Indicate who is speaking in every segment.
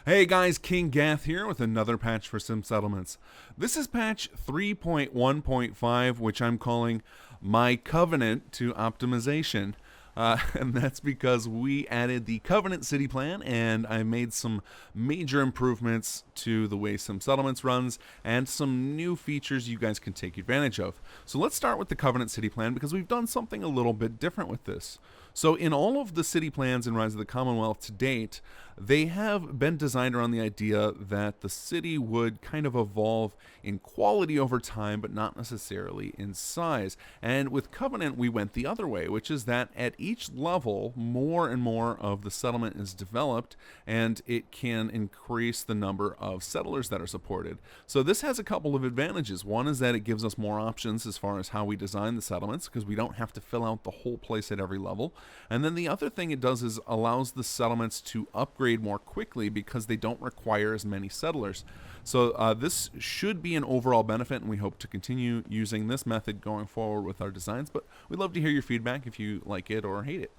Speaker 1: Hey guys, kinggath here with another patch for Sim Settlements. This is patch 3.1.5, which I'm calling my covenant to optimization. And that's because we added the Covenant City Plan, and I made some major improvements to the way Sim Settlements runs, and some new features you guys can take advantage of. So let's start with the Covenant City Plan, because we've done something a little bit different with this. So in all of the city plans in Rise of the Commonwealth to date, they have been designed around the idea that the city would kind of evolve in quality over time, but not necessarily in size. And with Covenant, we went the other way, which is that at each level, more and more of the settlement is developed, and it can increase the number of settlers that are supported. So this has a couple of advantages. One is that it gives us more options as far as how we design the settlements, because we don't have to fill out the whole place at every level. And then the other thing it does is allows the settlements to upgrade more quickly because they don't require as many settlers. So this should be an overall benefit, and we hope to continue using this method going forward with our designs, but we'd love to hear your feedback if you like it or hate it.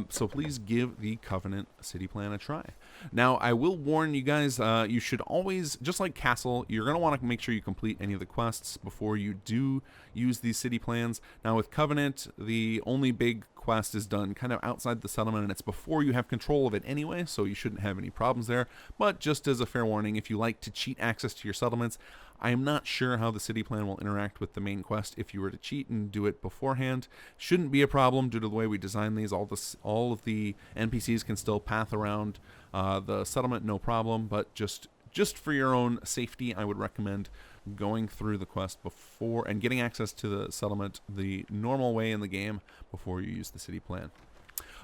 Speaker 1: So please give the Covenant City Plan a try. Now, I will warn you guys, you should always, just like Castle, you're going to want to make sure you complete any of the quests before you do use these city plans. Now, with Covenant, the only big quest is done kind of outside the settlement, and it's before you have control of it anyway, so you shouldn't have any problems there. But just as a fair warning, if you like to cheat access to your settlements, I am not sure how the city plan will interact with the main quest if you were to cheat and do it beforehand. Shouldn't be a problem due to the way we design these. All of the NPCs can still path around the settlement, no problem, but just for your own safety, I would recommend going through the quest before and getting access to the settlement the normal way in the game before you use the city plan.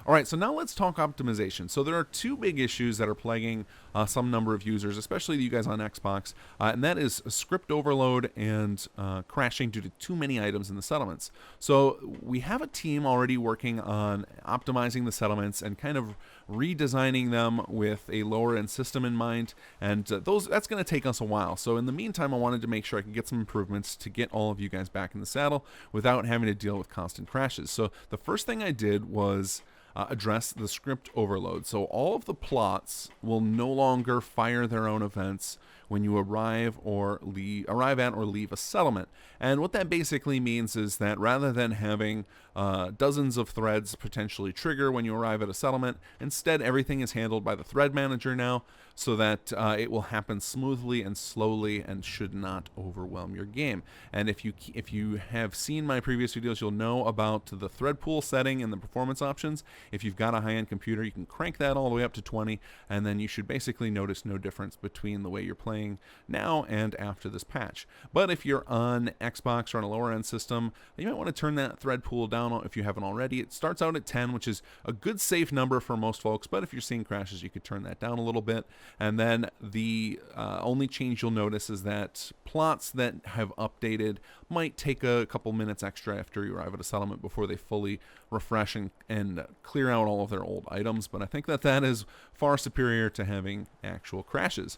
Speaker 1: Alright, so now let's talk optimization. So there are two big issues that are plaguing some number of users, especially you guys on Xbox, and that is script overload and crashing due to too many items in the settlements. So we have a team already working on optimizing the settlements and kind of redesigning them with a lower end system in mind, and that's going to take us a while. So in the meantime, I wanted to make sure I could get some improvements to get all of you guys back in the saddle without having to deal with constant crashes. So the first thing I did was address the script overload. So all of the plots will no longer fire their own events when you arrive at or leave a settlement. And what that basically means is that rather than having dozens of threads potentially trigger when you arrive at a settlement, instead everything is handled by the thread manager now, so that it will happen smoothly and slowly and should not overwhelm your game. And if you have seen my previous videos, you'll know about the thread pool setting and the performance options. If you've got a high-end computer, you can crank that all the way up to 20, and then you should basically notice no difference between the way you're playing now and after this patch. But if you're on Xbox or on a lower-end system, you might want to turn that thread pool down if you haven't already. It starts out at 10, which is a good safe number for most folks, but if you're seeing crashes, you could turn that down a little bit. And then the only change you'll notice is that plots that have updated might take a couple minutes extra after you arrive at a settlement before they fully refresh and clear out all of their old items, but I think that is far superior to having actual crashes.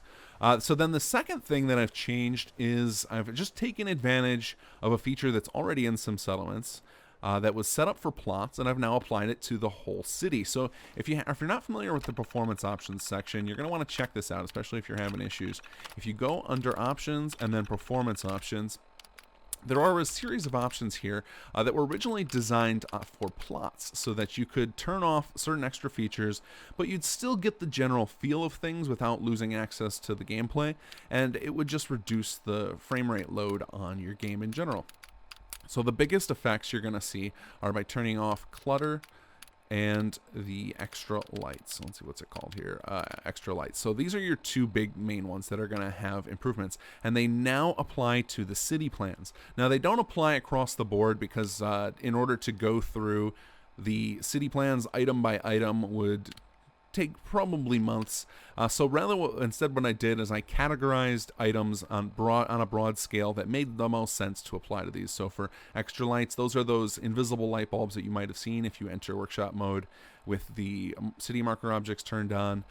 Speaker 1: So then the second thing that I've changed is I've just taken advantage of a feature that's already in some settlements that was set up for plots, and I've now applied it to the whole city. So if you're not familiar with the performance options section, you're going to want to check this out, especially if you're having issues. If you go under options and then performance options, there are a series of options here that were originally designed for plots so that you could turn off certain extra features, but you'd still get the general feel of things without losing access to the gameplay, and it would just reduce the frame rate load on your game in general. So the biggest effects you're going to see are by turning off clutter and the extra lights. Let's see, what's it called here? Extra lights. So these are your two big main ones that are going to have improvements, and they now apply to the city plans. Now, they don't apply across the board because in order to go through the city plans item by item would take probably months. So instead what I did is I categorized items on a broad scale that made the most sense to apply to these. So for extra lights, those are those invisible light bulbs that you might have seen if you enter workshop mode with the city marker objects turned on.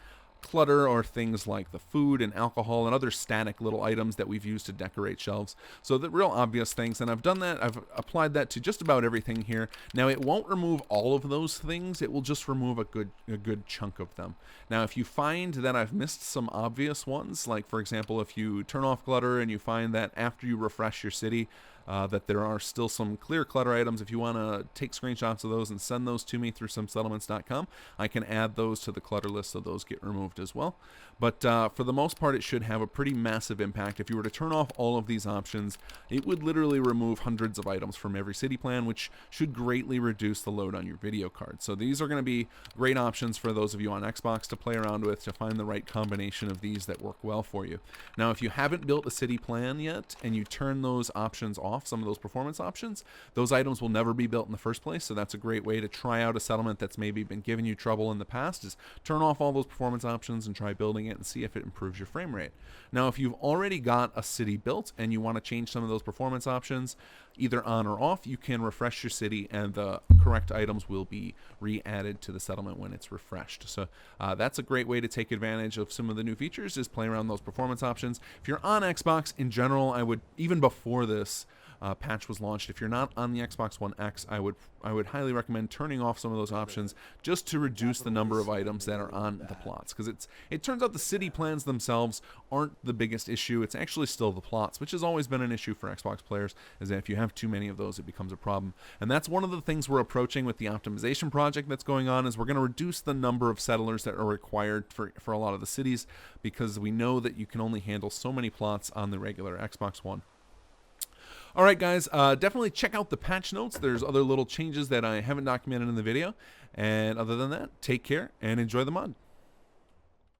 Speaker 1: clutter or things like the food and alcohol and other static little items that we've used to decorate shelves. So the real obvious things, and I've done that, I've applied that to just about everything here. Now it won't remove all of those things, it will just remove a good chunk of them. Now if you find that I've missed some obvious ones, like for example if you turn off clutter and you find that after you refresh your city, that there are still some clear clutter items, if you want to take screenshots of those and send those to me through simsettlements.com, I can add those to the clutter list so those get removed as well. But for the most part, it should have a pretty massive impact. If you were to turn off all of these options, it would literally remove hundreds of items from every city plan, which should greatly reduce the load on your video card. So these are going to be great options for those of you on Xbox to play around with, to find the right combination of these that work well for you. Now, if you haven't built a city plan yet and you turn those options off, some of those performance options, those items will never be built in the first place. So that's a great way to try out a settlement that's maybe been giving you trouble in the past, is turn off all those performance options and try building it and see if it improves your frame rate. Now, if you've already got a city built and you want to change some of those performance options, either on or off, you can refresh your city and the correct items will be re-added to the settlement when it's refreshed. So that's a great way to take advantage of some of the new features, is play around those performance options. If you're on Xbox in general, I would, even before this patch was launched, if you're not on the Xbox One X, I would highly recommend turning off some of those options just to reduce the number of items that are on the plots, because it turns out the city plans themselves aren't the biggest issue. It's actually still the plots, which has always been an issue for Xbox players, is that if you have too many of those, it becomes a problem. And that's one of the things we're approaching with the optimization project that's going on, is we're going to reduce the number of settlers that are required for a lot of the cities, because we know that you can only handle so many plots on the regular Xbox One. All right, guys, definitely check out the patch notes. There's other little changes that I haven't documented in the video. And other than that, take care and enjoy the mod.